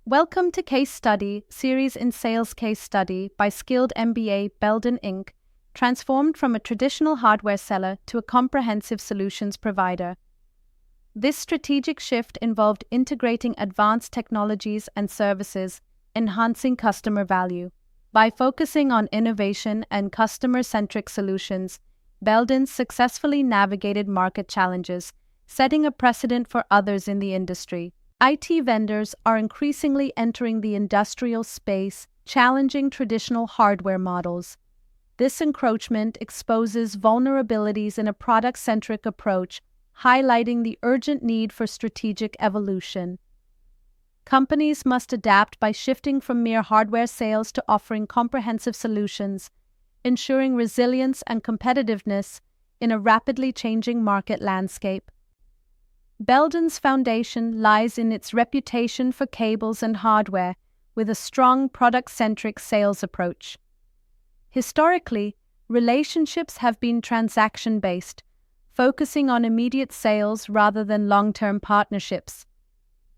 Welcome to Case Study, series in Sales Case Study by skilled MBA Belden Inc., transformed from a traditional hardware seller to a comprehensive solutions provider. This strategic shift involved integrating advanced technologies and services, enhancing customer value. By focusing on innovation and customer-centric solutions, Belden successfully navigated market challenges, setting a precedent for others in the industry. IT vendors are increasingly entering the industrial space, challenging traditional hardware models. This encroachment exposes vulnerabilities in a product-centric approach, highlighting the urgent need for strategic evolution. Companies must adapt by shifting from mere hardware sales to offering comprehensive solutions, ensuring resilience and competitiveness in a rapidly changing market landscape. Belden's foundation lies in its reputation for cables and hardware, with a strong product-centric sales approach. Historically, relationships have been transaction-based, focusing on immediate sales rather than long-term partnerships.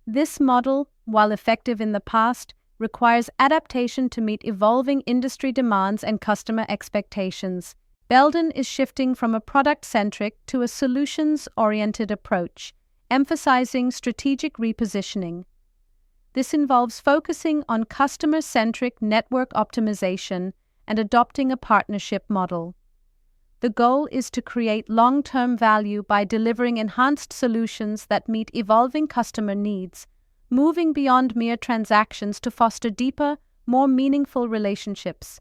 This model, while effective in the past, requires adaptation to meet evolving industry demands and customer expectations. Belden is shifting from a product-centric to a solutions-oriented approach, emphasizing strategic repositioning. This involves focusing on customer-centric network optimization and adopting a partnership model. The goal is to create long-term value by delivering enhanced solutions that meet evolving customer needs, moving beyond mere transactions to foster deeper, more meaningful relationships.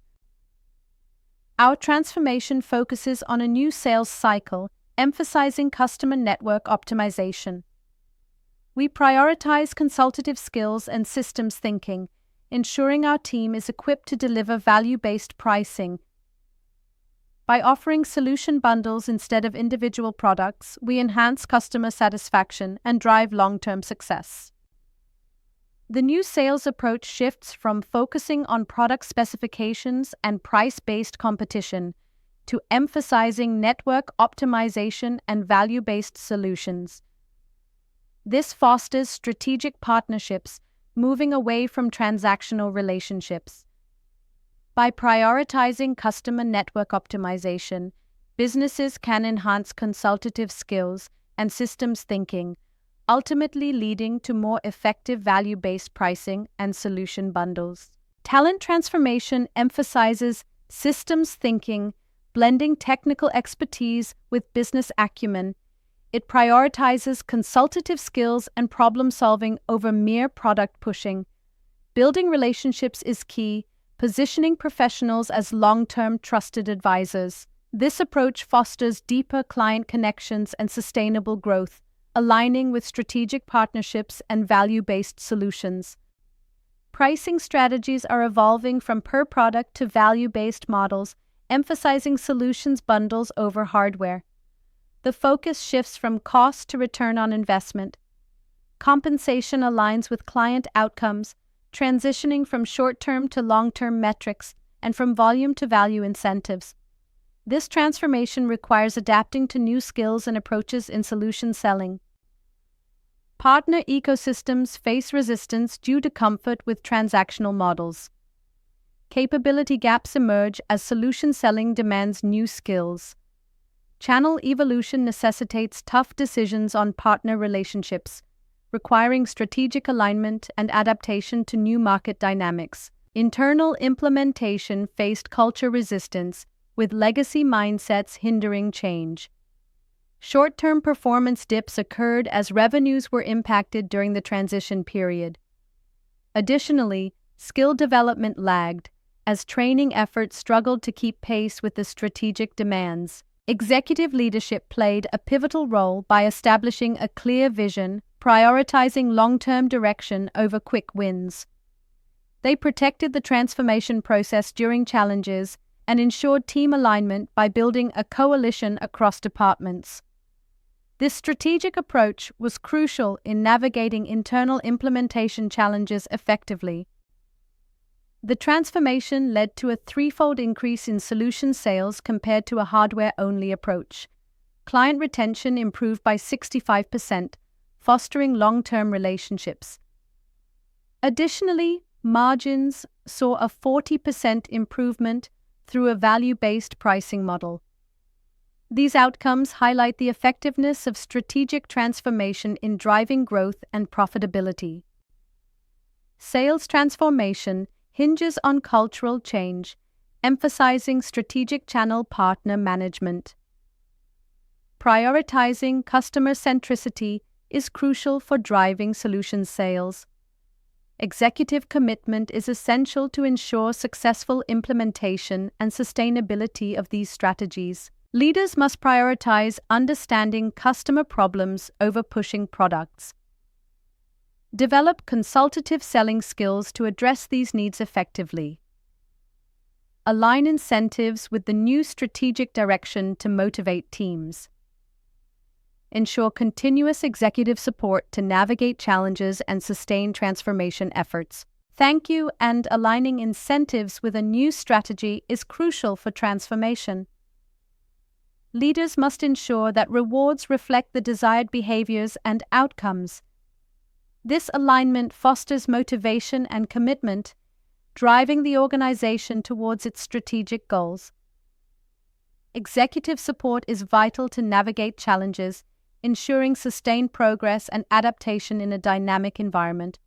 Our transformation focuses on a new sales cycle, emphasizing customer network optimization. We prioritize consultative skills and systems thinking, ensuring our team is equipped to deliver value-based pricing. By offering solution bundles instead of individual products, we enhance customer satisfaction and drive long-term success. The new sales approach shifts from focusing on product specifications and price-based competition to emphasizing network optimization and value-based solutions. This fosters strategic partnerships, moving away from transactional relationships. By prioritizing customer network optimization, businesses can enhance consultative skills and systems thinking, ultimately leading to more effective value-based pricing and solution bundles. Talent transformation emphasizes systems thinking, blending technical expertise with business acumen. It prioritizes consultative skills and problem-solving over mere product pushing. Building relationships is key, positioning professionals as long-term trusted advisors. This approach fosters deeper client connections and sustainable growth, aligning with strategic partnerships and value-based solutions. Pricing strategies are evolving from per-product to value-based models, emphasizing solutions bundles over hardware. The focus shifts from cost to return on investment. Compensation aligns with client outcomes, transitioning from short-term to long-term metrics and from volume to value incentives. This transformation requires adapting to new skills and approaches in solution selling. Partner ecosystems face resistance due to comfort with transactional models. Capability gaps emerge as solution selling demands new skills. Channel evolution necessitates tough decisions on partner relationships, requiring strategic alignment and adaptation to new market dynamics. Internal implementation faced culture resistance, with legacy mindsets hindering change. Short-term performance dips occurred as revenues were impacted during the transition period. Additionally, skill development lagged, as training efforts struggled to keep pace with the strategic demands. Executive leadership played a pivotal role by establishing a clear vision, prioritizing long-term direction over quick wins. They protected the transformation process during challenges and ensured team alignment by building a coalition across departments. This strategic approach was crucial in navigating internal implementation challenges effectively. The transformation led to a threefold increase in solution sales compared to a hardware-only approach. Client retention improved by 65%, fostering long-term relationships. Additionally, margins saw a 40% improvement through a value-based pricing model. These outcomes highlight the effectiveness of strategic transformation in driving growth and profitability. Sales transformation hinges on cultural change, emphasizing strategic channel partner management. Prioritizing customer centricity is crucial for driving solution sales. Executive commitment is essential to ensure successful implementation and sustainability of these strategies. Leaders must prioritize understanding customer problems over pushing products. Develop consultative selling skills to address these needs effectively. Align incentives with the new strategic direction to motivate teams. Ensure continuous executive support to navigate challenges and sustain transformation efforts. Thank you, and aligning incentives with a new strategy is crucial for transformation. Leaders must ensure that rewards reflect the desired behaviors and outcomes. This alignment fosters motivation and commitment, driving the organization towards its strategic goals. Executive support is vital to navigate challenges, ensuring sustained progress and adaptation in a dynamic environment.